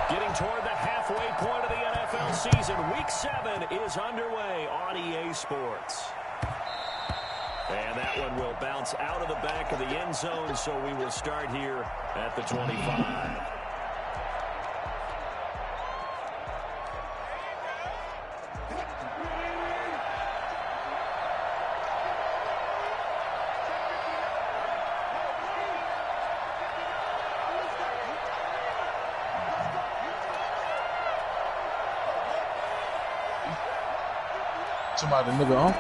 Getting toward the halfway point of the NFL season. Week 7 is underway on EA Sports. And that one will bounce out of the back of the end zone, so we will start here at the 25. Somebody nigga on.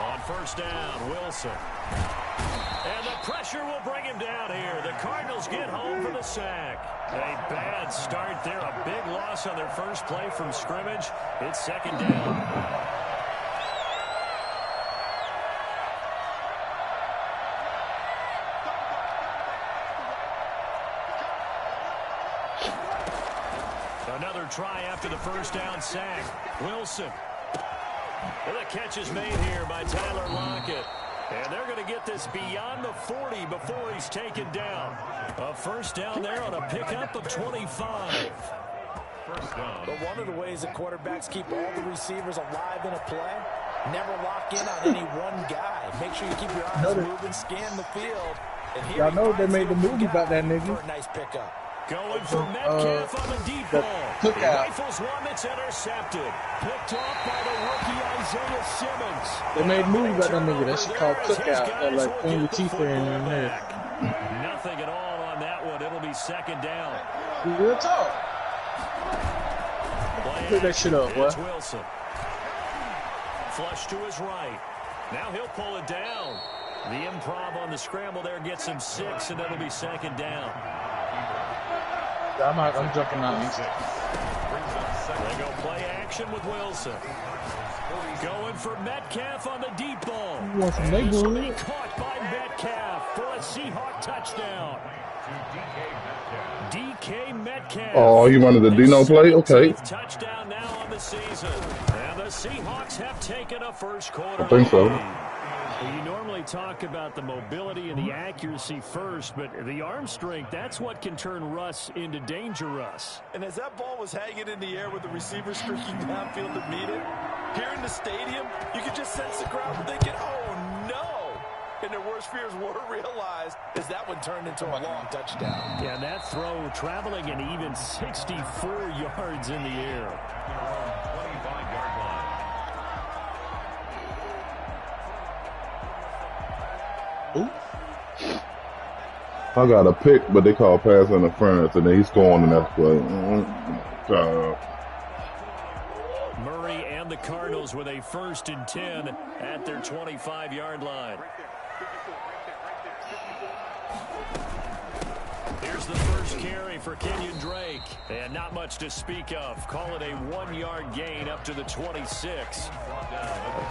On first down, Wilson. And the pressure will bring him down here. The Cardinals get home for the sack. A bad start there. A big loss on their first play from scrimmage. It's second down. Another try after the first down sack. Wilson. And the catch is made here by Tyler Lockett. And they're going to get this beyond the 40 before he's taken down. A first down there on a pickup of 25. First down. But one of the ways that quarterbacks keep all the receivers alive in a play, never lock in on any one guy. Make sure you keep your eyes moving, scan the field. Y'all know they made the movie about that nigga. For a nice pickup. Going for Metcalf on the deep ball. Rifles one that's intercepted. Picked off by the rookie Isaiah Simmons. They made a movie about that nigga. That shit called Cookout. That like clean your teeth in there. Nothing at all on that one. It'll be second down. Real talk. Pick that shit up, boy. Wilson. Flush to his right. Now he'll pull it down. The improv on the scramble there gets him 6, and it'll be second down. I'm jumping out. They go play action with Wilson. Going for Metcalf on the deep ball. This will be caught by Metcalf for a Seahawk touchdown. DK Metcalf. Oh, you wanted the Dino play? Okay. Touchdown now on the season. And the Seahawks have taken a first quarter. I think so. You normally talk about the mobility and the accuracy first, but the arm strength, that's what can turn Russ into danger Russ. And as that ball was hanging in the air with the receiver streaking downfield to meet it, here in the stadium, you could just sense the crowd thinking, oh, no. And their worst fears were realized as that one turned into a long touchdown. Yeah, that throw traveling an even 64 yards in the air. Ooh. I got a pick, but they call pass interference, and then he's scoring in that play. Murray and the Cardinals with a 1st and 10 at their 25-yard line. Here's the first carry for Kenyon Drake. And not much to speak of. Call it a 1-yard gain up to the 26.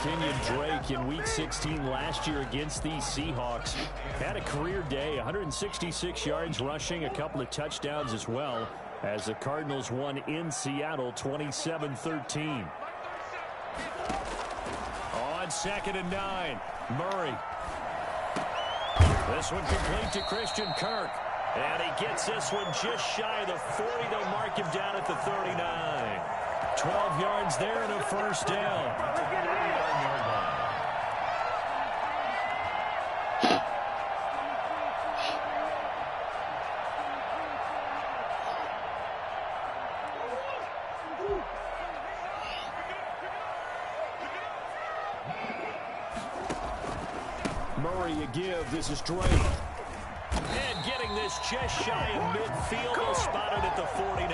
Kenyon Drake in Week 16 last year against these Seahawks had a career day, 166 yards rushing, a couple of touchdowns as well, as the Cardinals won in Seattle 27-13. On 2nd and 9, Murray. This one complete to Christian Kirk. And he gets this one just shy of the 40. They'll mark him down at the 39. 12 yards there and a first down. Murray a give. This is Drake. And getting this just shy of midfield. They'll spot it at the 49.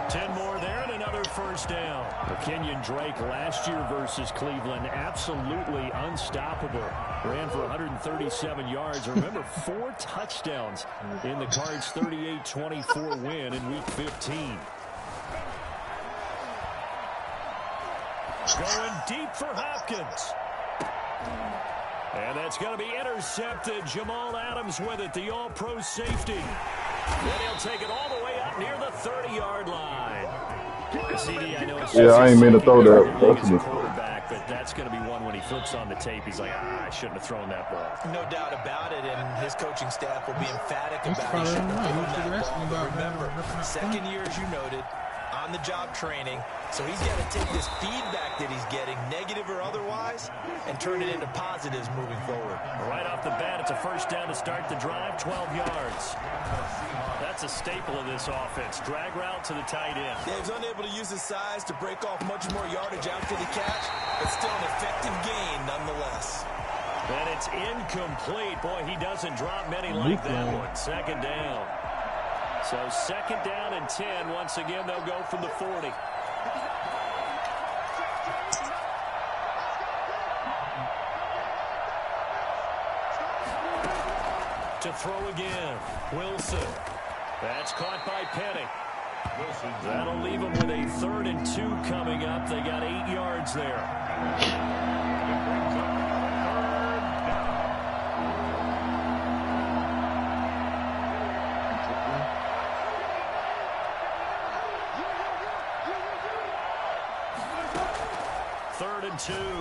10 more there and another first down. Kenyon Drake last year versus Cleveland, absolutely unstoppable. Ran for 137 yards. Remember, 4 touchdowns in the Cards' 38-24 win in Week 15. Going deep for Hopkins. And that's going to be intercepted. Jamal Adams with it, the all-pro safety. Then he'll take it all the way out near the 30-yard line. CD, I know I ain't mean to throw that. Quarterback, but that's going to be one when he flips on the tape. He's like, I shouldn't have thrown that ball. No doubt about it, and his coaching staff will be emphatic about it. He shouldn't have thrown that ball. But remember, second year, as you noted, on-the-job training. So he's got to take this feedback that he's getting, negative or otherwise, and turn it into positives moving forward. Right off the bat, it's a first down to start the drive, 12 yards. That's a staple of this offense. Drag route to the tight end. Yeah, he's unable to use his size to break off much more yardage after the catch, but still an effective gain nonetheless. And it's incomplete. Boy, he doesn't drop many like that one. Second down. So second down and 10. Once again, they'll go from the 40. To throw again. Wilson. That's caught by Penny. That'll leave them with a 3rd and 2 coming up. They got 8 yards there.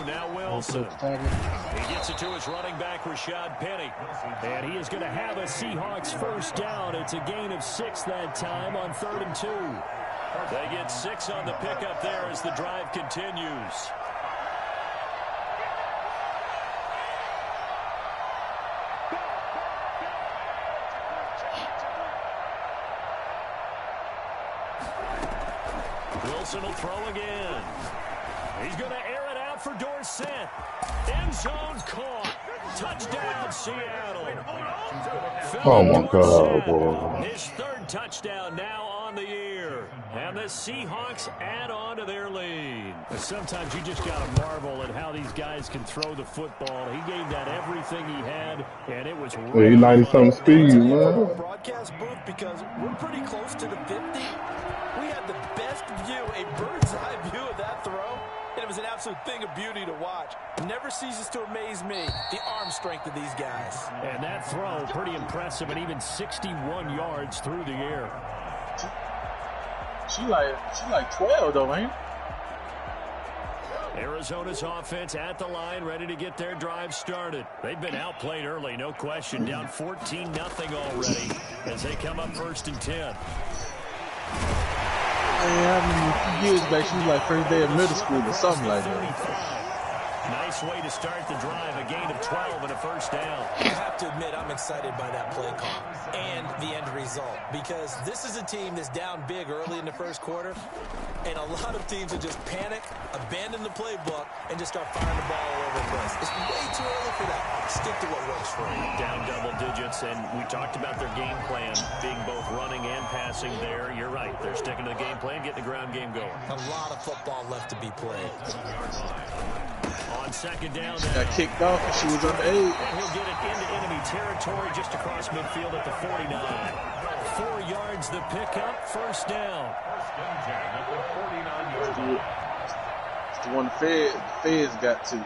Now Wilson. He gets it to his running back, Rashad Penny. And he is going to have a Seahawks first down. It's a gain of 6 that time on 3rd and 2. They get 6 on the pickup there as the drive continues. Wilson will throw again. He's going to air it out for Dorsett. End zone caught. Touchdown, Seattle. Oh, my God, boy. His 3rd touchdown now on the year. And the Seahawks add on to their lead. Sometimes you just got to marvel at how these guys can throw the football. He gave that everything he had, and it was really 90-something speed, man. Broadcast booth, because we're pretty close to the 50. We had the best view, a bird's eye view of that throw. And it was an absolute thing of beauty to watch. Never ceases to amaze me, the arm strength of these guys. And that throw, pretty impressive, and even 61 yards through the air. She like 12 though, man. Arizona's offense at the line, ready to get their drive started. They've been outplayed early, no question. Down 14-0 already as they come up 1st and 10. Yeah, I mean, a few years back, she was like first day of middle school or something like that. Nice way to start the drive, a gain of 12 and a first down. I have to admit, I'm excited by that play call and the end result, because this is a team that's down big early in the first quarter, and a lot of teams will just panic, abandon the playbook, and just start firing the ball all over the place. It's way too early for that. Stick to what works for you. Down double digits, and we talked about their game plan being both running and passing there. You're right. They're sticking to the game plan, getting the ground game going. A lot of football left to be played. On second down, she got kicked off and she was on the 8. And he'll get it into enemy territory just across midfield at the 49. 4 yards the pickup, first down. It's the one Feds got to.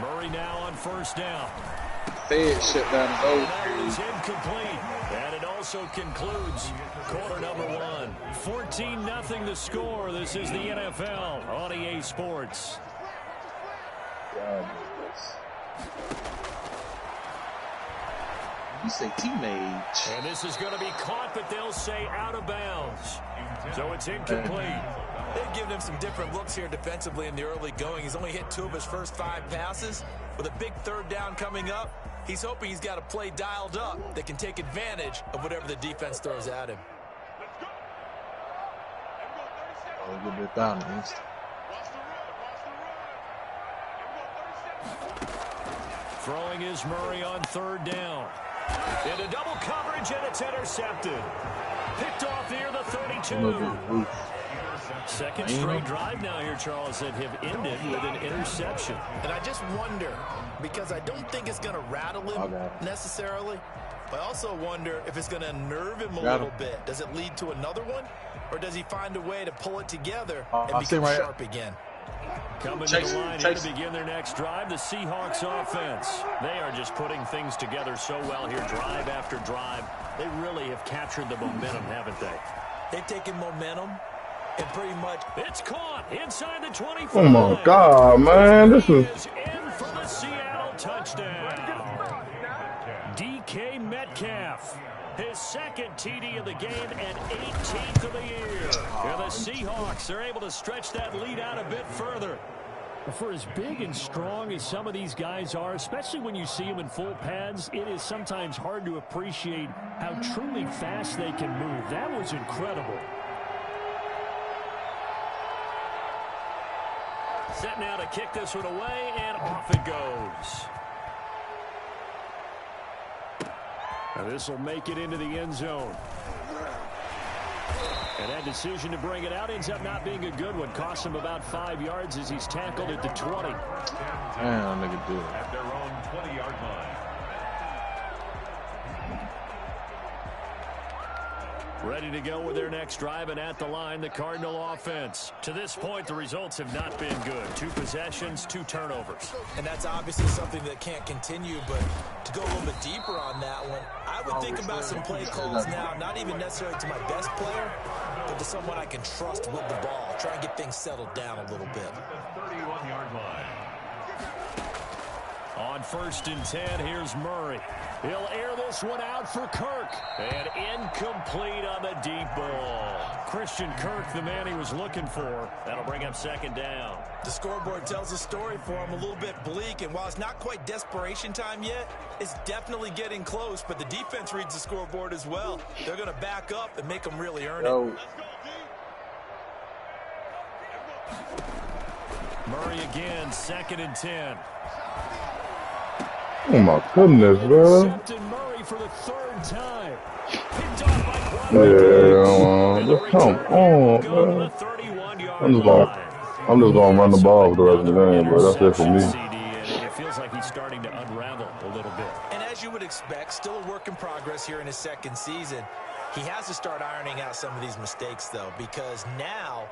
Murray now on first down. Feds shut down his old That is incomplete. And it also concludes quarter number 1. 14-0 the score. This is the NFL on EA Sports. You say teenage. And this is going to be caught, but they'll say out of bounds. So it's incomplete. They've given him some different looks here defensively in the early going. He's only hit 2 of his first 5 passes. With a big 3rd down coming up, he's hoping he's got a play dialed up that can take advantage of whatever the defense throws at him. A little bit balanced. Throwing is Murray on 3rd down. Into double coverage, and it's intercepted. Picked off near the 32. Second straight drive now here, Charles, that have ended with an interception. And I just wonder, because I don't think it's going to rattle him necessarily, but I also wonder if it's going to unnerve him a little bit. Does it lead to another one, or does he find a way to pull it together and become sharp again? Coming to the line here to begin their next drive, the Seahawks offense. They are just putting things together so well here, drive after drive. They really have captured the momentum, haven't they? They've taken momentum And pretty much, it's caught inside the 25. Oh my God, man, this is in for the Seattle touchdown. DK Metcalf, his second TD of the game and 18th of the year. And the Seahawks are able to stretch that lead out a bit further. For as big and strong as some of these guys are, especially when you see them in full pads, it is sometimes hard to appreciate how truly fast they can move. That was incredible. Set now to kick this one away, and off it goes. Now this will make it into the end zone. And that decision to bring it out ends up not being a good one. Cost him about 5 yards as he's tackled at the 20. Damn, nigga, do it. At their own 20-yard line. Ready to go with their next drive, and at the line, the Cardinal offense. To this point, the results have not been good. 2 possessions, 2 turnovers. and that's obviously something that can't continue, but to go a little bit deeper on that one, I would think about some play calls now, not even necessarily to my best player, but to someone I can trust with the ball. Try and get things settled down a little bit. The 31-yard line. On 1st and 10, here's Murray. He'll air this one out for Kirk. And incomplete on the deep ball. Christian Kirk, the man he was looking for. That'll bring up 2nd down. The scoreboard tells a story for him, a little bit bleak, and while it's not quite desperation time yet, it's definitely getting close, but the defense reads the scoreboard as well. They're going to back up and make them really earn it. Murray again, 2nd and 10. oh my goodness, bro. Intercepted Murray for the 3rd time. Picked off by Yeah, just come on, bro. I'm just gonna run the ball for the rest of the game, bro. That's it for me. It feels like he's starting to unravel a little bit. And as you would expect, still a work in progress here in his 2nd season. He has to start ironing out some of these mistakes, though, because now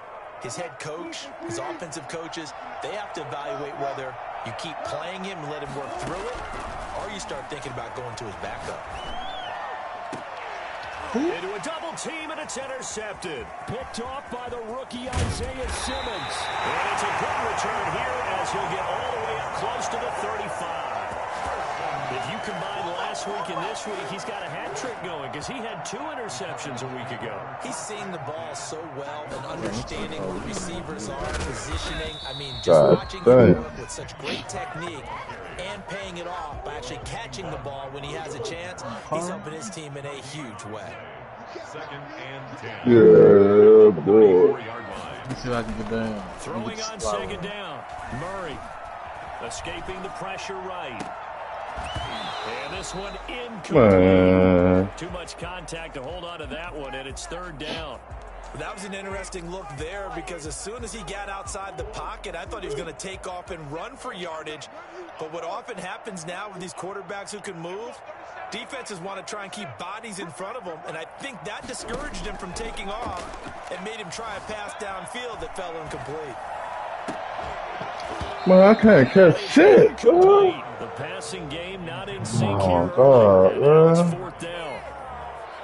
his head coach, his offensive coaches, they have to evaluate whether you keep playing him and let him work through it, or you start thinking about going to his backup. Into a double team, and it's intercepted. Picked off by the rookie Isaiah Simmons. And it's a good return here as he'll get all the way up close to the 35. If you combine last week and this week, he's got a hat trick going because he had 2 interceptions a week ago. He's seeing the ball so well and understanding where receivers are, positioning. I mean, just watching him work with such great technique and paying it off by actually catching the ball when he has a chance. He's helping his team in a huge way. 2nd and 10. Yeah, boy. Let's see if I can get down. Throwing on 2nd down. Murray escaping the pressure right. And this one incomplete. Too much contact to hold on to that one, and it's 3rd down. That was an interesting look there because as soon as he got outside the pocket, I thought he was going to take off and run for yardage. But what often happens now with these quarterbacks who can move, defenses want to try and keep bodies in front of them, and I think that discouraged him from taking off and made him try a pass downfield that fell incomplete. Man, I can't catch shit, bro. The passing game not in sync here. Oh, God, It's man. 4th down.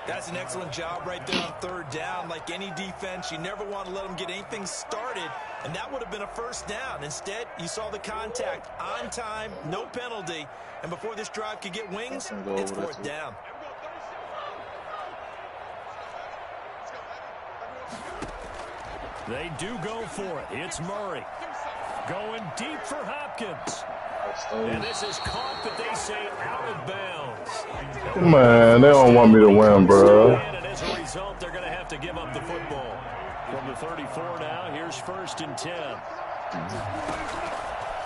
That's an excellent job right there on 3rd down. Like any defense, you never want to let them get anything started, and that would have been a 1st down. Instead, you saw the contact on time, no penalty, and before this drive could get wings, it's 4th down. They do go for it. It's Murray. Going deep for Hopkins. And this is caught, but they say out of bounds. Man, they don't want me to win, bro. And as a result, they're going to have to give up the football. From the 34 now, here's 1st and 10.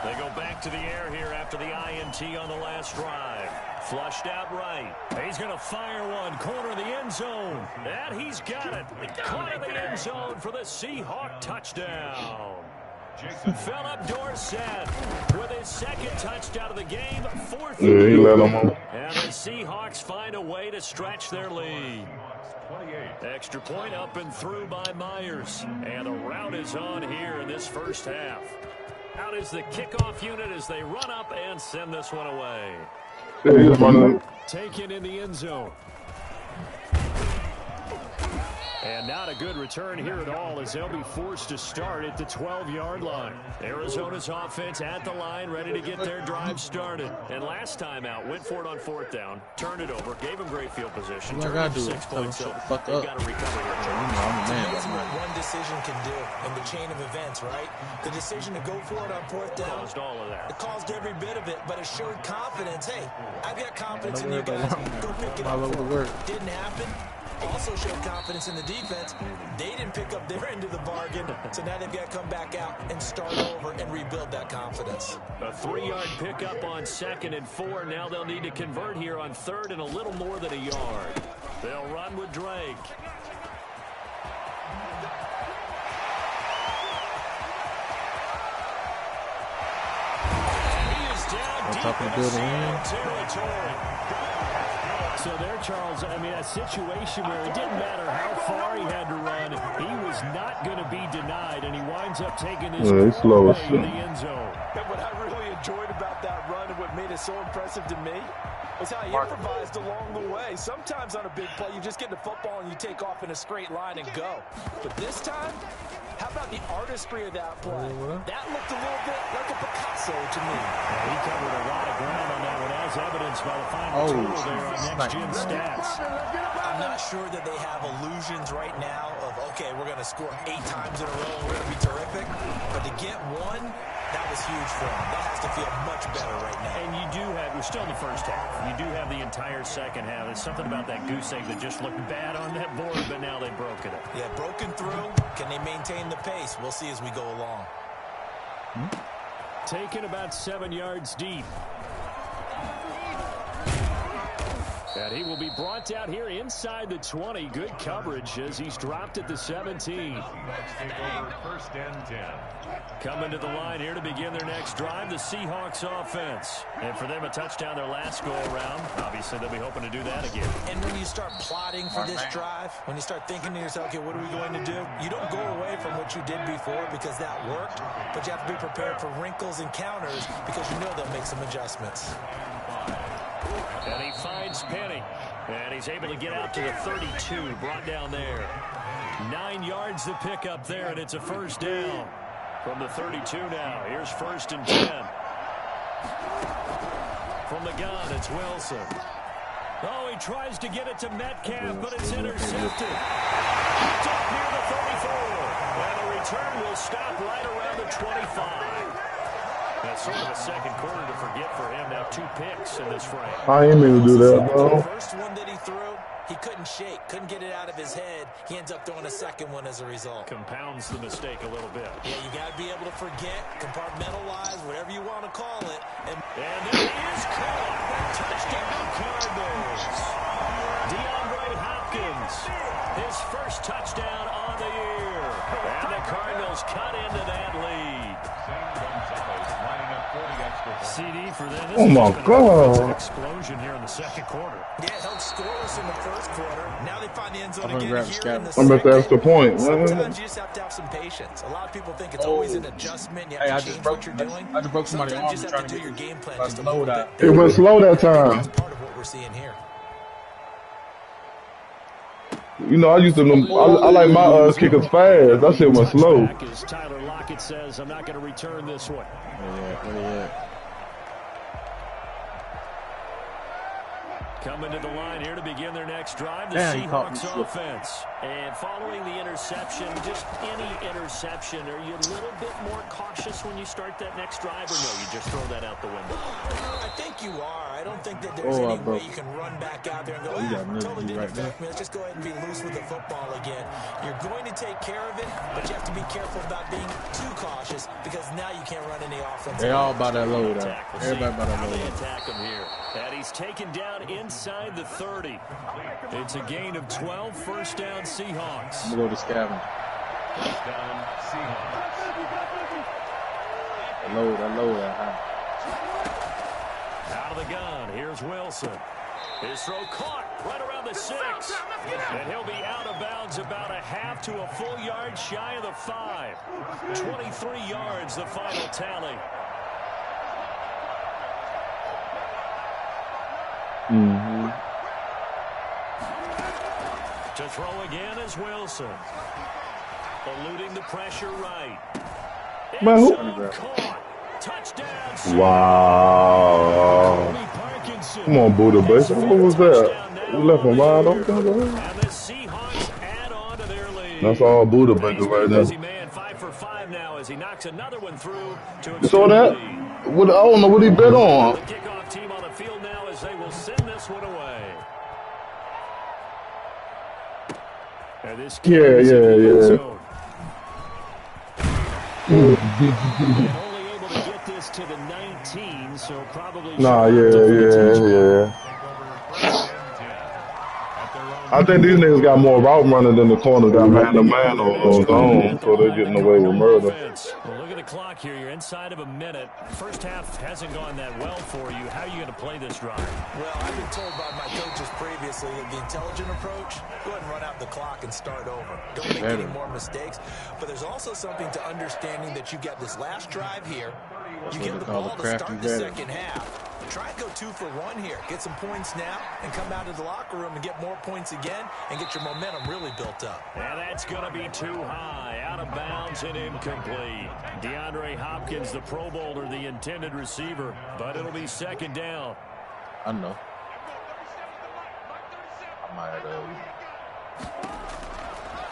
They go back to the air here after the INT on the last drive. Flushed out right. He's going to fire one. Corner of the end zone. And he's got it. Caught in the end zone for the Seahawk touchdown. Philip Dorsett with his 2nd touchdown of the game. 4th. Yeah, he let him on. And the Seahawks find a way to stretch their lead. Extra point up and through by Myers. And the route is on here in this 1st half. Out is the kickoff unit as they run up and send this one away. Yeah, he's running. Taken in the end zone. And not a good return here at all as they'll be forced to start at the 12-yard line. Arizona's offense at the line, ready to get their drive started. And last time out, went for it on 4th down, turned it over, gave them great field position, turned it to 6 points. So they've got to recover here. That's what one decision can do in the chain of events, right? The decision to go for it on 4th down. Caused all of that. It caused every bit of it, but it showed confidence. Hey, I've got confidence in you guys. Go pick it up for it. Didn't happen. Also showed confidence in the defense. They didn't pick up their end of the bargain, so now they've got to come back out and start over and rebuild that confidence. A 3-yard pickup on 2nd and 4. Now they'll need to convert here on 3rd and a little more than a yard. They'll run with Drake. He is down deep in territory. So there, Charles, I mean, a situation where it didn't matter how far he had to run, he was not going to be denied, and he winds up taking his slow way to the end zone. And what I really enjoyed about that run and what made it so impressive to me was how he improvised along the way. Sometimes on a big play, you just get the football and you take off in a straight line and go. But this time, how about the artistry of that play? That looked a little bit like a Picasso to me. He covered a lot of ground on that one, as evidenced by the final total there on next-gen stats. I'm not sure that they have illusions right now of, okay, we're going to score 8 times in a row and we're going to be terrific. But to get one, that was huge for them. That has to feel much better right now. And you do have, we're still in the first half. You do have the entire second half. There's something about that goose egg that just looked bad on that board, but now they've broken it. Yeah, broken through. Can they maintain the pace? We'll see as we go along. Taken about 7 yards deep. And he will be brought down here inside the 20. Good coverage as he's dropped at the 17. Let's take over 1st and 10. Coming to the line here to begin their next drive, the Seahawks offense. And for them, a touchdown their last go-around. Obviously, they'll be hoping to do that again. And when you start plotting for this drive, when you start thinking to yourself, okay, what are we going to do? You don't go away from what you did before because that worked, but you have to be prepared for wrinkles and counters because you know they'll make some adjustments. And he finds Penny. And he's able to get out to the 32, brought down there. 9 yards to pick up there, and it's a 1st down. From the 32 now, here's 1st and 10. From the gun, it's Wilson. Oh, he tries to get it to Metcalf, but it's intercepted. It's up near the 34. And the return will stop right around the 25. That's sort of a second quarter to forget for him. Now 2 picks in this frame. I ain't mean to do that, bro. The first one that he threw, he couldn't shake, couldn't get it out of his head. He ends up throwing a second one as a result. Compounds the mistake a little bit. Yeah, you got to be able to forget, compartmentalize, whatever you want to call it. And there he is, caught. Touchdown Cardinals. DeAndre Hopkins, his first touchdown on the year. And the Cardinals cut into that lead. CD for them. Oh my God! An explosion here in the second quarter. Yeah, held scoreless in the first quarter. Now they find the end zone again here in the I'm second. about to ask the point. Sometimes you just have to have some patience. A lot of people think it's always an adjustment. You have to change what you're doing. I just broke somebody's arm. Sometimes you just have to do your game plan just a little bit. It went slow that time. That's part of what we're seeing here. You know, I used to. I like my kickers fast. That shit went slow. As Tyler Lockett says, I'm not going to return this one. Yeah. Coming to the line here to begin their next drive, the Seahawks offense. And following the interception, just any interception, are you a little bit more cautious when you start that next drive, or no, you just throw that out the window? I think you are. I don't think that there's any way you can run back out there and go, totally didn't affect me. Let's just go ahead and be loose with the football again. You're going to take care of it, but you have to be careful about being too cautious because now you can't run any offense. They all by that load. Everybody by that They load. attack him here. And he's taken down inside the 30. It's a gain of 12, 1st down Seahawks. I'm going to go to Scavenge. Touchdown, Seahawks. I load that high. Out of the gun, here's Wilson. His throw caught right around the 6. And he'll be out of bounds about a half to a full yard shy of the 5. 23 yards, the final tally. To throw again is Wilson. Eluding the pressure right. Man, who? Caught. Touchdown. Wow. Come on, Buddha, baby. What was that? You left him wide open. And the Seahawks add on to their lead. That's all Buddha baby right now. Man, 5 for 5 now as he knocks another one through to You saw that? What, I don't know what he bet on. The kickoff team on the field now as they will send this one away. And this Yeah. only able to get this to the 19, so probably. Nah, yeah. I think these niggas got more route running than the corner got man-to-man on zone, so they're getting away with murder. Well, look at the clock here. You're inside of a minute. First half hasn't gone that well for you. How are you going to play this drive? Well, I've been told by my coaches previously that the intelligent approach, go ahead and run out the clock and start over. Don't make any more mistakes. But there's also something to understanding that you get this last drive here. You get the ball to start the second half. Try and go 2 for 1 here. Get some points now and come out of the locker room and get more points again and get your momentum really built up. And that's going to be too high. Out of bounds and incomplete. DeAndre Hopkins, the Pro Bowler, the intended receiver. But it'll be second down. I know. I might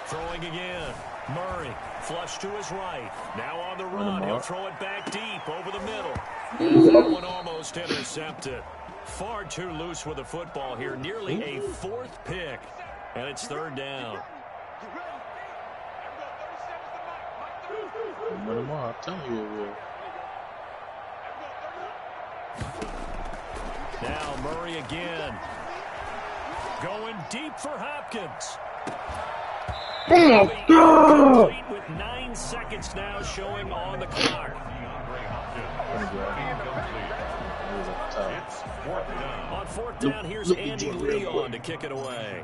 Throwing again. Murray, flush to his right. Now on the run. He'll throw it back deep over the middle. That one almost intercepted. Far too loose with the football here. Nearly a 4th pick. And it's third down. I'm telling you it will. Now Murray again. Going deep for Hopkins. Oh, God! With 9 seconds now showing on the clock. On fourth down, here's Andy Leon to kick it away.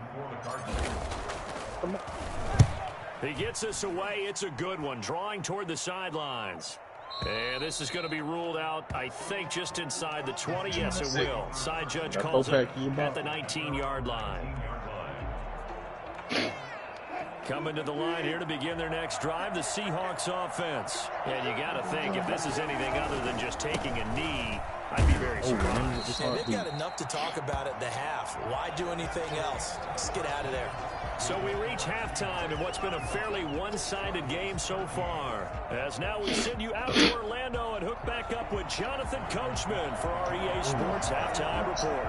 He gets us away. It's a good one. Drawing toward the sidelines. And this is going to be ruled out, I think, just inside the 20. Yes, it will. Side judge calls it at the 19-yard line. Coming to the line here to begin their next drive, the Seahawks offense. And you got to think, if this is anything other than just taking a knee, I'd be very surprised. And they've got enough to talk about at the half. Why do anything else? Just get out of there. So we reach halftime in what's been a fairly one-sided game so far. As now we send you out to Orlando and hook back up with Jonathan Coachman for our EA Sports Halftime Report.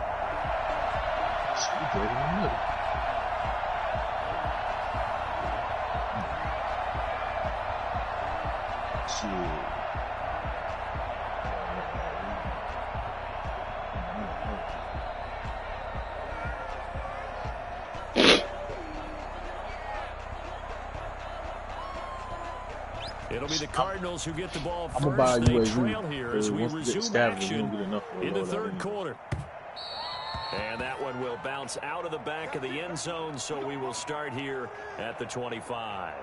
It'll be the Cardinals who get the ball first. They trail here as we resume action in the third quarter. And that one will bounce out of the back of the end zone, so we will start here at the 25.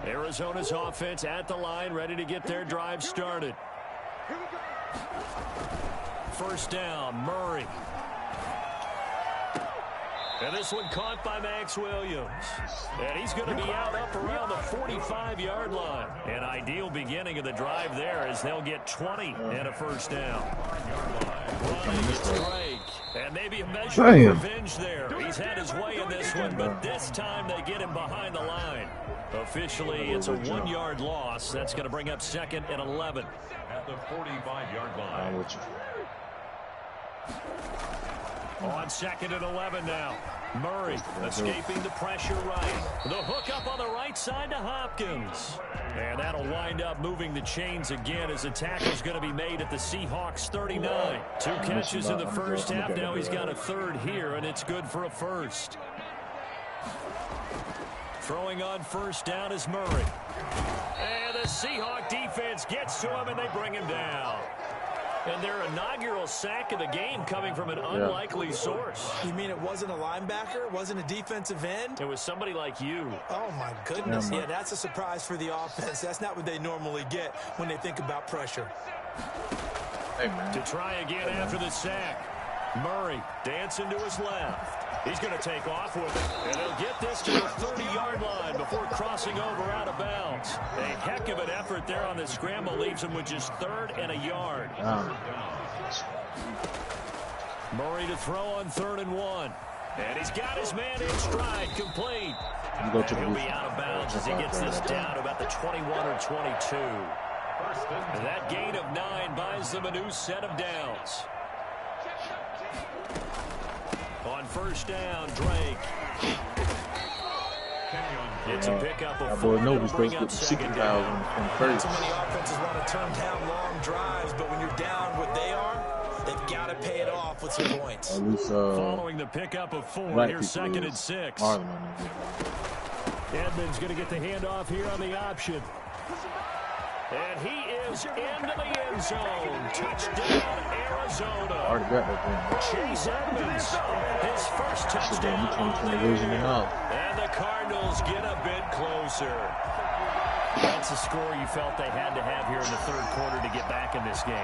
Arizona's offense at the line, ready to get their drive started. First down, Murray. And this one caught by Max Williams. And he's going to be out up around the 45-yard line. An ideal beginning of the drive there as they'll get 20 and a first down. And maybe a measure of revenge there. He's had his way in this one, but this time they get him behind the line. Officially, it's a 1-yard loss. That's going to bring up second and 11. At the 45-yard line. On second and 11 now. Murray escaping the pressure right. The hook up on the right side to Hopkins. And that'll wind up moving the chains again as the tackle's going to be made at the Seahawks 39. 2 catches in the first half. Now he's got a third here, and it's good for a first. Throwing on first down is Murray. And the Seahawk defense gets to him, and they bring him down. And their inaugural sack of the game coming from an unlikely source. You mean it wasn't a linebacker? It wasn't a defensive end? It was somebody like you. Oh, my goodness. Yeah, that's a surprise for the offense. That's not what they normally get when they think about pressure. Hey, man. To try again after the sack. Murray dancing to his left. He's going to take off with it. And he'll get this to the 30-yard line before crossing over out of bounds. A heck of an effort there on the scramble leaves him with just 3rd and a yard. Murray to throw on 3rd and 1. And he's got his man in stride, complete. And he'll be out of bounds as he gets this down to about the 21 or 22. And that gain of 9 buys them a new set of downs. On 1st down, Drake. It's a pickup of 4 to bring up 2nd down. First. So many offenses want to turn down long drives, but when you're down what they are, they've got to pay it off with some points. At least, following the pickup of 4, here's 2nd and 6. Edmonds going to get the handoff here on the option. And he is into the end zone. Touchdown, Arizona. Chase Edmonds, his first touchdown on the year. And the Cardinals get a bit closer. That's a score you felt they had to have here in the 3rd quarter to get back in this game.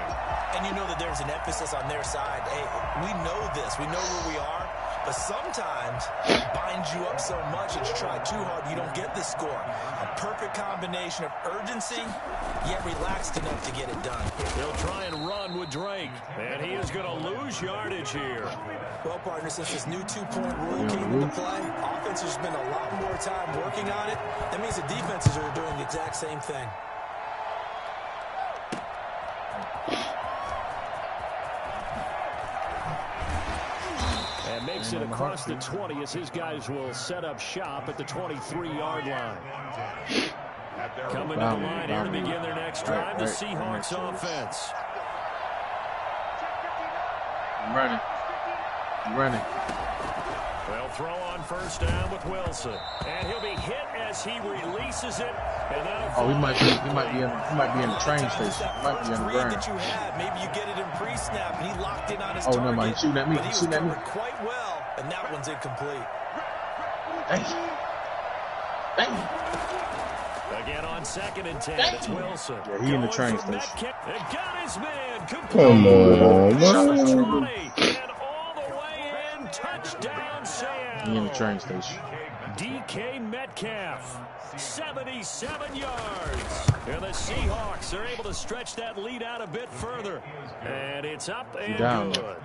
And you know that there's an emphasis on their side. Hey, we know this. We know where we are. But sometimes it binds you up so much that you try too hard, you don't get the score. A perfect combination of urgency, yet relaxed enough to get it done. He'll try and run with Drake, and he is going to lose yardage here. Well, partner, since this new 2-point rule came into play, offense has spent a lot more time working on it. That means the defenses are doing the exact same thing. And makes it across the 20 as his guys will set up shop at the 23-yard line. Coming to the line here to begin their next drive, the Seahawks offense. I'm running. They'll throw on 1st down with Wilson. And he'll be hit as he releases it. And he might be in the train station. He might be in the burn. Maybe you get it in pre-snap, and he locked in on his target. Oh, no, man, he's shooting at me. He's shooting at me. Quite well, and that one's incomplete. Dang. Again on 2nd and 10, it's Wilson. Yeah, he in the train station. And got his man complete. Come on, man. 20, and all the way in, touchdown, Seattle. He in the train station. DK Metcalf, 77 yards. And the Seahawks are able to stretch that lead out a bit further. And it's up and good.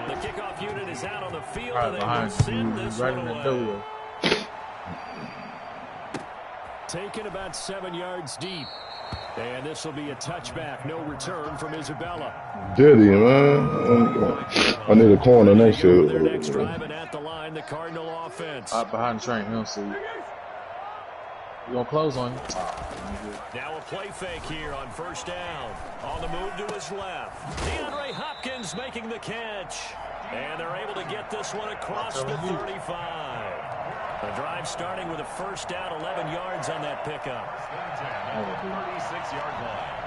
The kickoff unit is out on the field, and they will send this one away. Taken about 7 yards deep. And this will be a touchback. No return from Isabella. Did he, man? I need a corner next year. Their next drive and at the line, the Cardinal offense. Behind the train, you don't see. You gonna close on you. Now a play fake here on 1st down. On the move to his left. DeAndre Hopkins making the catch. And they're able to get this one across the 35. The drive starting with a 1st down, 11 yards on that pickup. 36-yard line.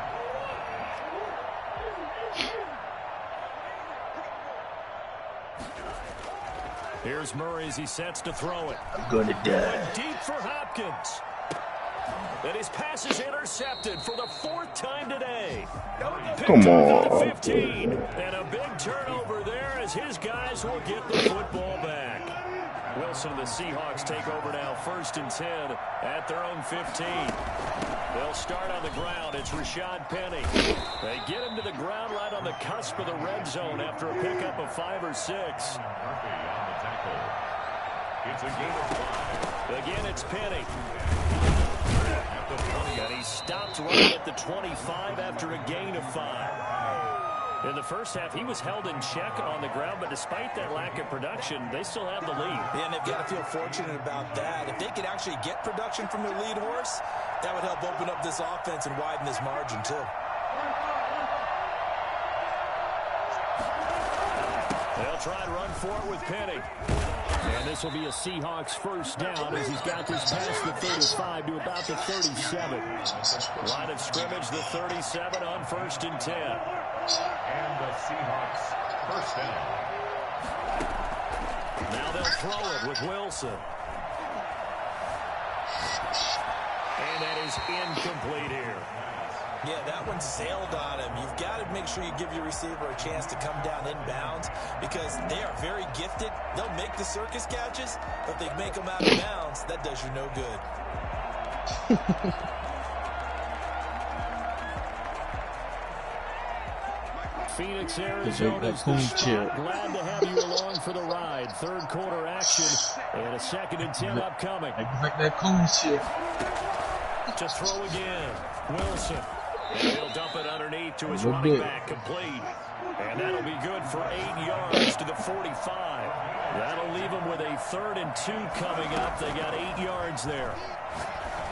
Here's Murray as he sets to throw it. I'm gonna die. Deep for Hopkins. And his pass is intercepted for the 4th time today. Come on. 15. And a big turnover there as his guys will get the football back. Wilson and the Seahawks take over now, 1st and 10 at their own 15. They'll start on the ground. It's Rashad Penny. They get him to the ground right on the cusp of the red zone after a pickup of 5 or 6. It's a gain of 5. Again, it's Penny. And he stopped right at the 25 after a gain of 5. In the first half, he was held in check on the ground, but despite that lack of production, they still have the lead. Yeah, and they've got to feel fortunate about that. If they could actually get production from their lead horse, that would help open up this offense and widen this margin, too. They'll try and run for it with Penny. And this will be a Seahawks first down as he's got this past the 35 to about the 37. Line of scrimmage, the 37 on 1st and 10. And the Seahawks first down. Now they'll throw it with Wilson. And that is incomplete here. Yeah, that one sailed on him. You've got to make sure you give your receiver a chance to come down inbounds because they are very gifted. They'll make the circus catches, but if they make them out of bounds, that does you no good. Phoenix, Arizona. Glad to have you along for the ride. Third quarter action and a 2nd and 10 upcoming. Like that coon shit. To throw again. Wilson. And he'll dump it underneath to his running back, complete. And that'll be good for 8 yards to the 45. That'll leave him with a 3rd and 2 coming up. They got 8 yards there.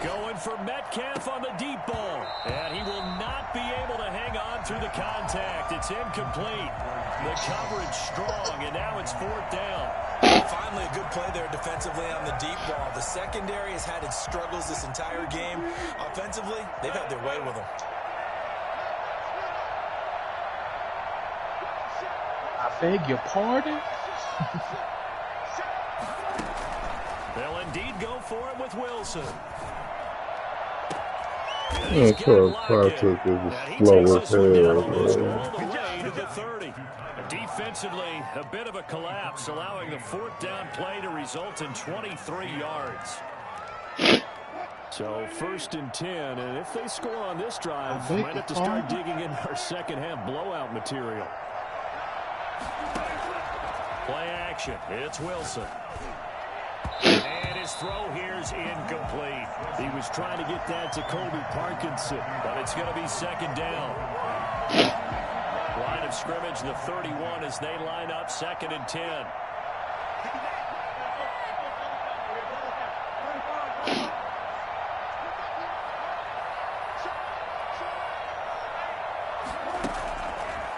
Going for Metcalf on the deep ball. And he will not be able to hang on through the contact. It's incomplete. The coverage strong, and now it's 4th down. Finally, a good play there defensively on the deep ball. The secondary has had its struggles this entire game. Offensively, they've had their way with them. I beg your pardon? They'll indeed go for it with Wilson. Yeah, Patrick is slow as hell. All the way to the 30. Defensively, a bit of a collapse, allowing the 4th down play to result in 23 yards. So 1st and 10, and if they score on this drive, we might have to start digging in our second half blowout material. Play action. It's Wilson. And his throw here is incomplete. He was trying to get that to Colby Parkinson, but it's going to be 2nd down. Line of scrimmage, the 31 as they line up 2nd and 10.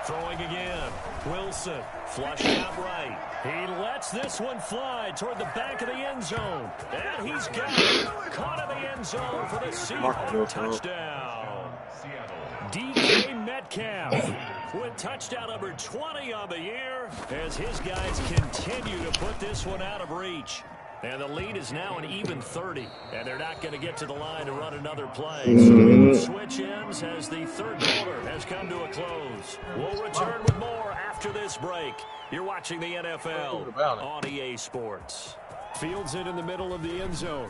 Throwing again. Wilson flushed out right. He lets this one fly toward the back of the end zone. And he's got it. Caught in the end zone for the Seahawks touchdown. DK Metcalf with touchdown number 20 on the year as his guys continue to put this one out of reach. And the lead is now an even 30, and they're not going to get to the line to run another play. So the switch ends as the 3rd quarter has come to a close. We'll return with more after this break. You're watching the NFL on EA Sports. Fields it in the middle of the end zone.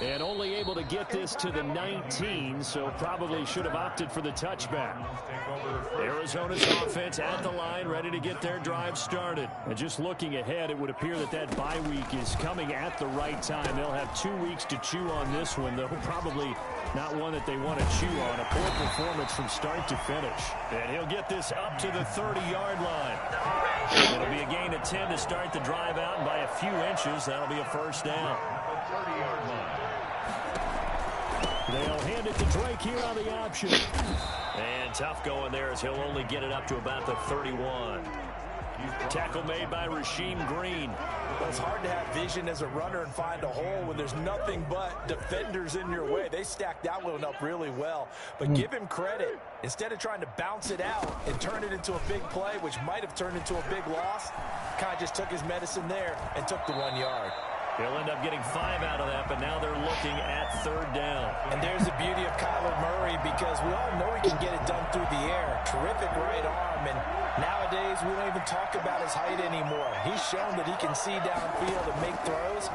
And only able to get this to the 19, so probably should have opted for the touchback. Arizona's offense at the line, ready to get their drive started. And just looking ahead, it would appear that that bye week is coming at the right time. They'll have 2 weeks to chew on this one, though probably not one that they want to chew on. A poor performance from start to finish. And he'll get this up to the 30-yard line. It'll be a gain of 10 to start the drive out, and by a few inches, that'll be a 1st down. 30-yard line. They'll hand it to Drake here on the option. And tough going there as he'll only get it up to about the 31. Tackle made by Rasheem Green. Well, it's hard to have vision as a runner and find a hole when there's nothing but defenders in your way. They stacked that one up really well. But give him credit. Instead of trying to bounce it out and turn it into a big play, which might have turned into a big loss, kind of just took his medicine there and took the 1 yard. He'll end up getting 5 out of that, but now they're looking at 3rd down. And there's the beauty of Kyler Murray because we all know he can get it done through the air. Terrific right arm, and nowadays we don't even talk about his height anymore. He's shown that he can see downfield and make throws,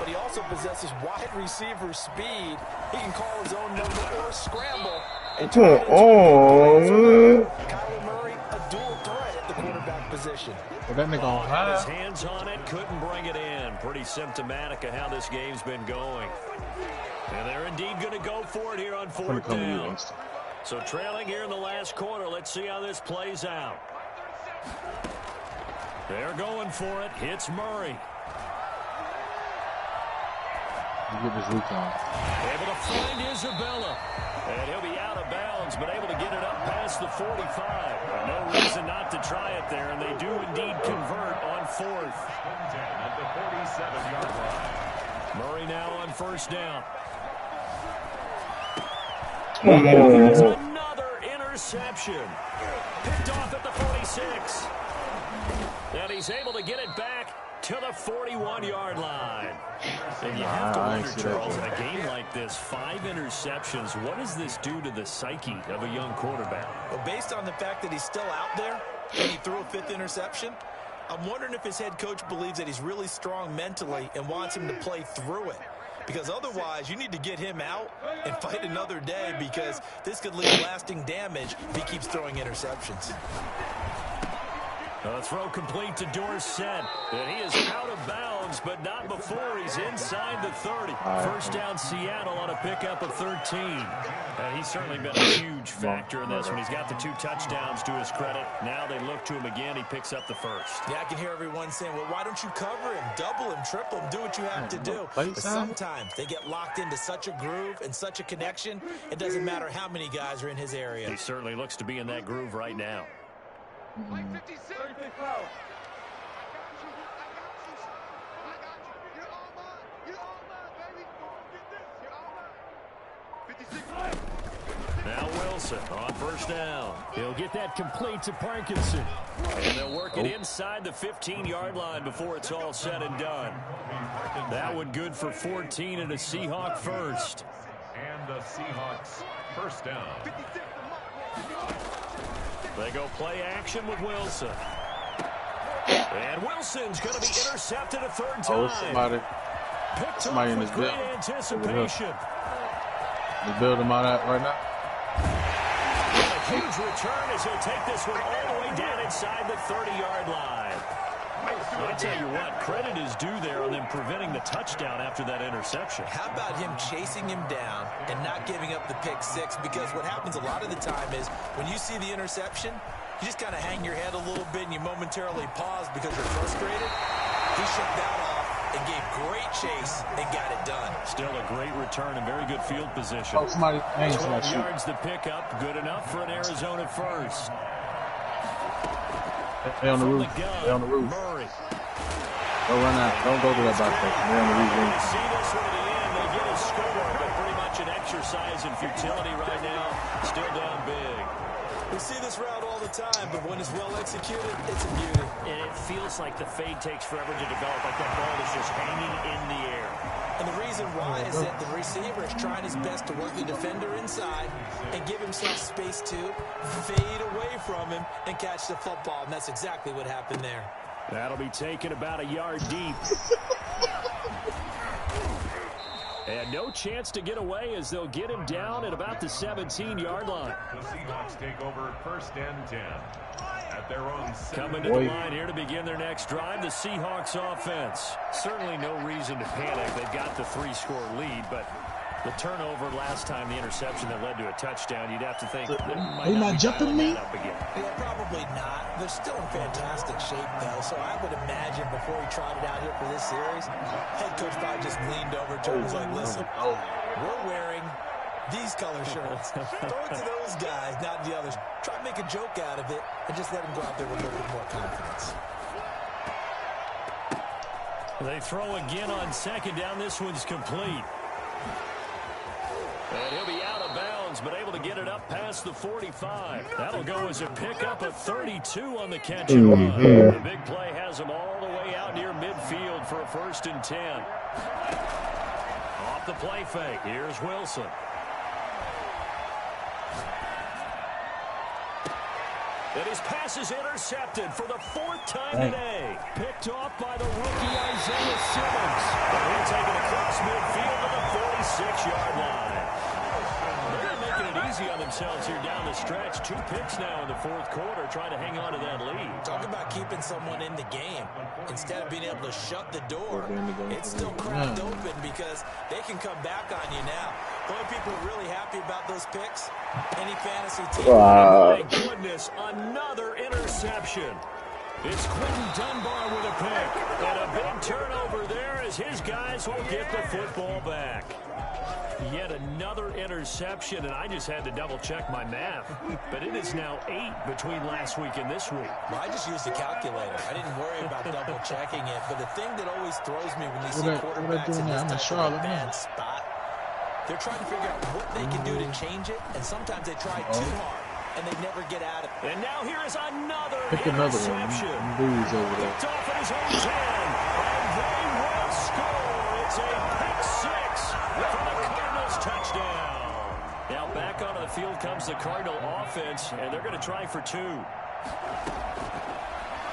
but he also possesses wide receiver speed. He can call his own number or scramble. Come on, man. Kyler Murray, a dual threat at the quarterback position. Well, that nigga on high. His hands on it, couldn't bring it in. Pretty symptomatic of how this game's been going. And they're indeed going to go for it here on 4th down. So trailing here in the last quarter. Let's see how this plays out. They're going for it. It's Murray. You get this recon. Able to find Isabella. And he'll be out of bounds, but able to get it up past the 45. No reason not to try it there, and they do indeed convert fourth. At the 47-yard line. Murray now on first down. Another interception. Picked off at the 46. And he's able to get it back to the 41-yard line. And you have to wonder, Charles, in a game like this, 5 interceptions, what does this do to the psyche of a young quarterback? Well, based on the fact that he's still out there and he threw a 5th interception, I'm wondering if his head coach believes that he's really strong mentally and wants him to play through it. Because otherwise, you need to get him out and fight another day, because this could leave lasting damage if he keeps throwing interceptions. A throw complete to Dorsett. And he is out of bounds, but not before he's inside the 30. First down Seattle on a pickup of 13. And he's certainly been a huge factor in this when he's got the 2 touchdowns to his credit. Now they look to him again. He picks up the first. Yeah, I can hear everyone saying, well, why don't you cover him, double him, triple him, do what you have to do. But sometimes they get locked into such a groove and such a connection, it doesn't matter how many guys are in his area. He certainly looks to be in that groove right now. Like 56. Now Wilson on first down. He'll get that complete to Parkinson. And they'll work it inside the 15-yard line before it's all said and done. That one good for 14 and a Seahawk first. And the Seahawks first down. They go play action with Wilson. And Wilson's going to be intercepted a third time. Somebody in this building. Anticipation. They build him out right now. And a huge return as he'll take this one all the way down inside the 30-yard line. I tell you what, credit is due there on them preventing the touchdown after that interception. How about him chasing him down and not giving up the pick 6? Because what happens a lot of the time is when you see the interception, you just kind of hang your head a little bit and you momentarily pause because you're frustrated. He shook that off and gave great chase and got it done. Still a great return and very good field position. 12 yards the pickup, good enough for an Arizona first. They're on the roof. They're on the roof. Murray. Don't run out. Don't go to that back there. They're on the roof. You see this one at the end. They get a score, but pretty much an exercise in futility right now. Still down big. We see this route all the time, but when it's well executed, it's a beauty. And it feels like the fade takes forever to develop, like that ball is just hanging in the air. And the reason why is that the receiver is trying his best to work the defender inside and give himself space to fade away from him and catch the football. And that's exactly what happened there. That'll be taken about a yard deep. And no chance to get away as they'll get him down at about the 17-yard line. The Seahawks take over first and 10 at their own center. Coming to the line here to begin their next drive, the Seahawks offense. Certainly no reason to panic. They've got the 3-score lead, but the turnover last time, the interception that led to a touchdown, you'd have to think they not jumping me? Yeah, probably not. They're still in fantastic shape, though, so I would imagine before he trotted out here for this series, head coach probably just leaned over to him and was like, listen, we're wearing these color shirts. Throw it to those guys, not the others. Try to make a joke out of it and just let him go out there with a little bit more confidence. They throw again on second down. This one's complete. And he'll be out of bounds, but able to get it up past the 45. That'll go as a pickup of 32 on the catch and run. The big play has him all the way out near midfield for a 1st and 10. Off the play fake. Here's Wilson. And his pass is intercepted for the 4th time today. Picked off by the rookie Isaiah Simmons. And he'll take it across midfield to the 46-yard line. They're making it easy on themselves here down the stretch. 2 picks now in the 4th quarter, trying to hang on to that lead. Talk about keeping someone in the game. Instead of being able to shut the door, it's still cracked open because they can come back on you now. The only people who are really happy about those picks, any fantasy team. My goodness, another interception. It's Quentin Dunbar with a pick. And a big turnover there as his guys will get the football back. Yet another interception, and I just had to double-check my math. But it is now 8 between last week and this week. Well, I just used a calculator. I didn't worry about double-checking it. But the thing that always throws me when you see quarterbacks in this type of a bad spot, they're trying to figure out what they can do to change it, and sometimes they try too hard, and they never get out of it. And now here is another Pick another interception. one. Lose over there. Picked off at his own 10, and they will score. It's a pick 6 for the Cardinals touchdown. Now back onto the field comes the Cardinal offense, and they're going to try for 2.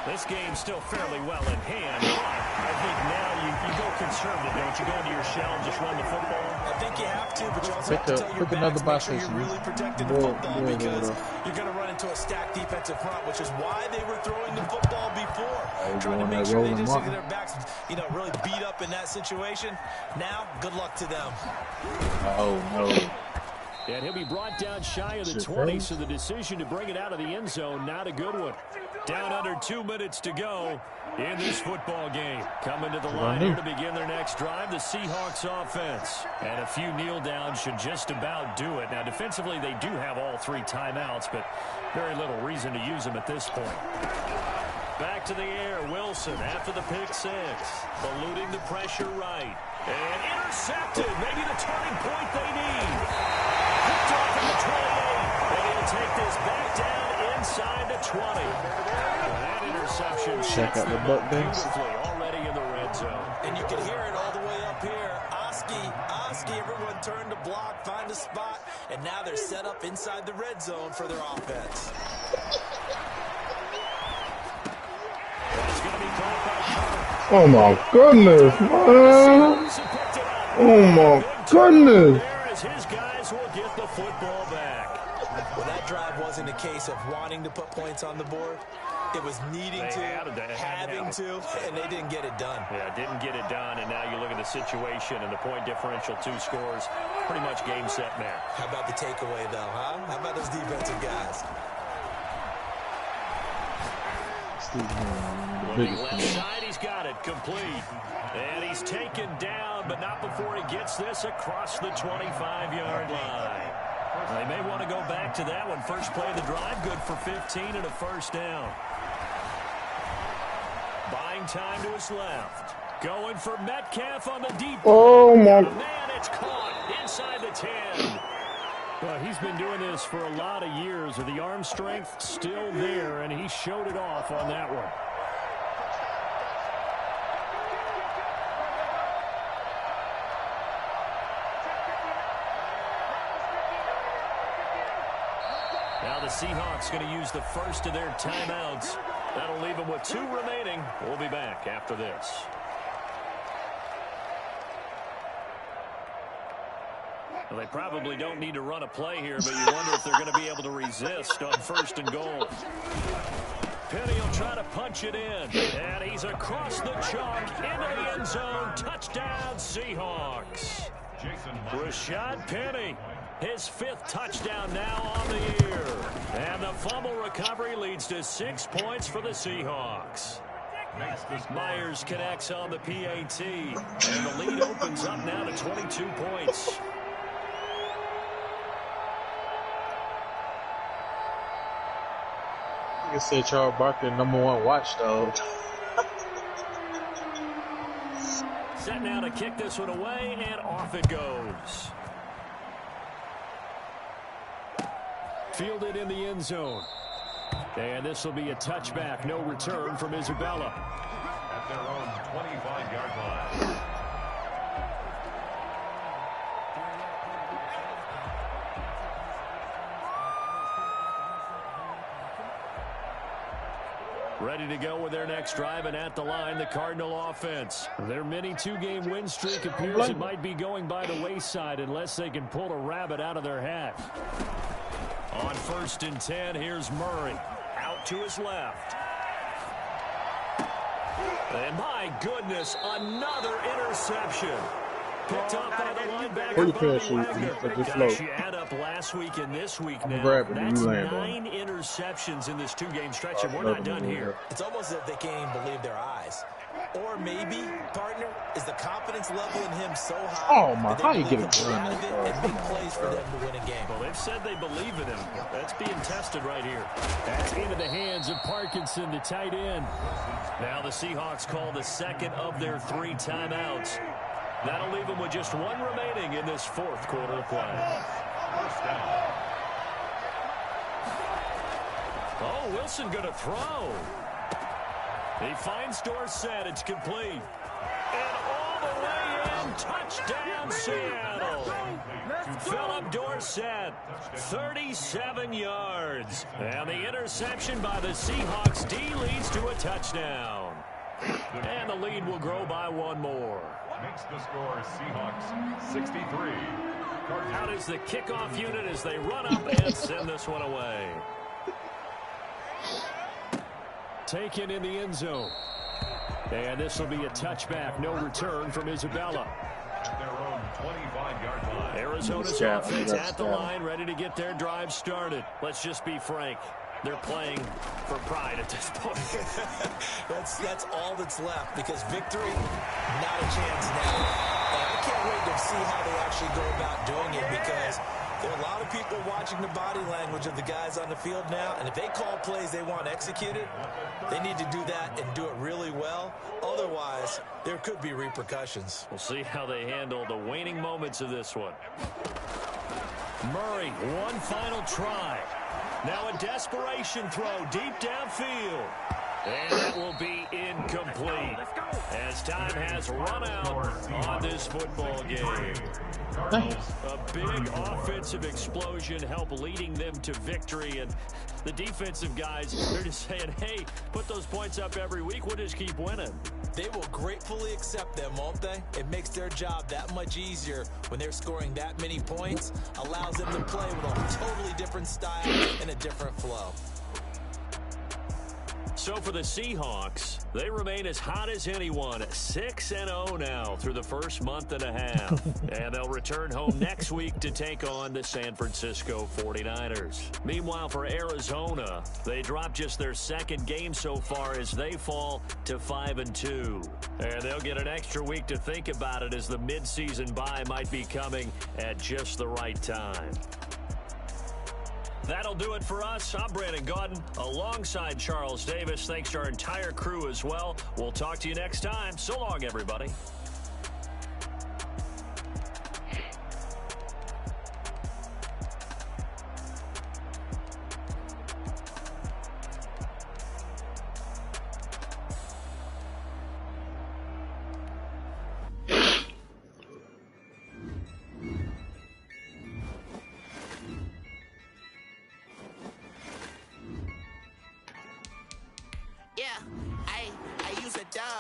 This game's still fairly well in hand. I think now you go conservative, don't you? Go into your shell and just run the football. I think you have to, but you also have to tell your backs, make sure you're really protecting the football because you're going to run into a stacked defensive front, which is why they were throwing the football before. Trying to make sure they just get their backs, really beat up in that situation. Now, good luck to them. Oh, no. And he'll be brought down shy of the 20, so the decision to bring it out of the end zone, not a good one. Down under 2 minutes to go in this football game. Coming to the line here to begin their next drive, the Seahawks offense. And a few kneel downs should just about do it. Now, defensively, they do have all 3 timeouts, but very little reason to use them at this point. Back to the air, Wilson after the pick 6. Eluding the pressure right. And intercepted, maybe the turning point they need. Picked off at the 28, and he'll take this back down inside the 20. That interception check out the butt beautifully already in the red zone. And you can hear it all the way up here. Oski, everyone turned to block, find a spot, and now they're set up inside the red zone for their offense. Oh my goodness, man. Oh my goodness. His guys will get the football back. Well, that drive wasn't a case of wanting to put points on the board. It was needing having to, and they didn't get it done. Yeah, didn't get it done, and now you look at the situation and the point differential, 2 scores, pretty much game, set, match. How about the takeaway, though, huh? How about those defensive guys? Looking left side, he's got it, complete. And he's taken down, but not before he gets this across the 25-yard line. They may want to go back to that one. First play of the drive, good for 15 and a first down. Buying time to his left. Going for Metcalf on the deep. Oh, my. Man, it's caught inside the 10. Well, he's been doing this for a lot of years. The arm strength still there, and he showed it off on that one. Now the Seahawks going to use the first of their timeouts. That'll leave them with 2 remaining. We'll be back after this. Well, they probably don't need to run a play here, but you wonder if they're going to be able to resist on 1st and goal. Penny will try to punch it in, and he's across the chalk into the end zone. Touchdown, Seahawks. Rashad Penny, his 5th touchdown now on the year. And the fumble recovery leads to 6 points for the Seahawks. Myers connects on the PAT, and the lead opens up now to 22 points. I said Charles Barkley, #1 watchdog. Set now to kick this one away, and off it goes. Fielded in the end zone. And this will be a touchback. No return from Isabella. At their own 25-yard line. Ready to go with their next drive, and at the line, the Cardinal offense. Their mini 2-game win streak appears it might be going by the wayside unless they can pull a rabbit out of their hat. On 1st and 10, here's Murray. Out to his left. And my goodness, another interception. Picked up by the linebacker. Pretty fair Bobby shoot Wagner. for this Gosh, low. you add up last week and this week I'm now. grab it when That's you land on 9 interceptions in this 2-game stretch, and we're not done here. It's almost as if they can't even believe their eyes. Or maybe, partner, is the confidence level in him so high Oh my, that how they you believe get he'll a get gun out of it like and that? make plays for them to win a game. Well, they've said they believe in him. That's being tested right here. That's into the hands of Parkinson, the tight end. Now the Seahawks call the second of their 3 timeouts. That'll leave them with just 1 remaining in this 4th quarter of play. Oh, Wilson going to throw. He finds Dorsett. It's complete. And all the way in. Touchdown, Seattle. Philip Dorsett, 37 yards. And the interception by the Seahawks D leads to a touchdown. And the lead will grow by 1 more. Makes the score Seahawks 63. Out is the kickoff unit as they run up and send this one away. Taken in the end zone. And this will be a touchback. No return from Isabella. At their own 25-yard line. Arizona's offense at the line, ready to get their drive started. Let's just be frank. They're playing for pride at this point. That's all that's left, because victory, not a chance now. And I can't wait to see how they actually go about doing it, because there are a lot of people watching the body language of the guys on the field now, and if they call plays they want executed, they need to do that and do it really well. Otherwise, there could be repercussions. We'll see how they handle the waning moments of this one. Murray, one final try. Now a desperation throw deep downfield. And that will be incomplete as time has run out on this football game. A big offensive explosion helped leading them to victory. And the defensive guys, they're just saying, hey, put those points up every week. We'll just keep winning. They will gratefully accept them, won't they? It makes their job that much easier when they're scoring that many points. Allows them to play with a totally different style and a different flow. So for the Seahawks, they remain as hot as anyone, 6-0 now through the first month and a half. And they'll return home next week to take on the San Francisco 49ers. Meanwhile, for Arizona, they dropped just their 2nd game so far as they fall to 5-2. And they'll get an extra week to think about it as the midseason bye might be coming at just the right time. That'll do it for us. I'm Brandon Gaudin alongside Charles Davis. Thanks to our entire crew as well. We'll talk to you next time. So long, everybody.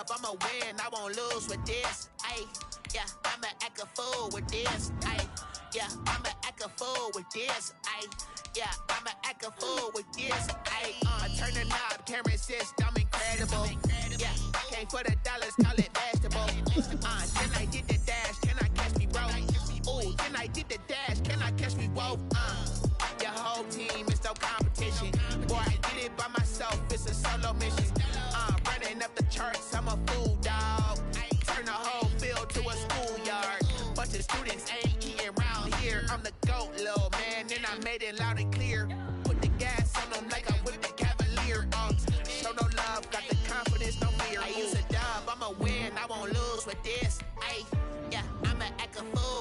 I'ma win, I won't lose with this. Yeah, I'ma act a fool with this. Yeah, I'ma act a fool with this. Yeah, I'ma act a fool with this. I turn the knob, camera assist, I'm incredible. Yeah, came for the dollars, call it basketball. Then I did the dash, can I catch me, bro? Ooh, then I did the dash, can I catch me, whoa? Your whole team is no competition. Boy, I did it by myself, it's a solo mission. Running up the charts, I'm a fool, dog. Turn the whole field to a schoolyard. Bunch of students ain't eating round here. I'm the GOAT, little man, and I made it loud and clear. Put the gas on them like I whipped the Cavalier. Show no love, got the confidence, no fear. I use a dub, I'ma win, I won't lose with this. Yeah, I'ma act a fool.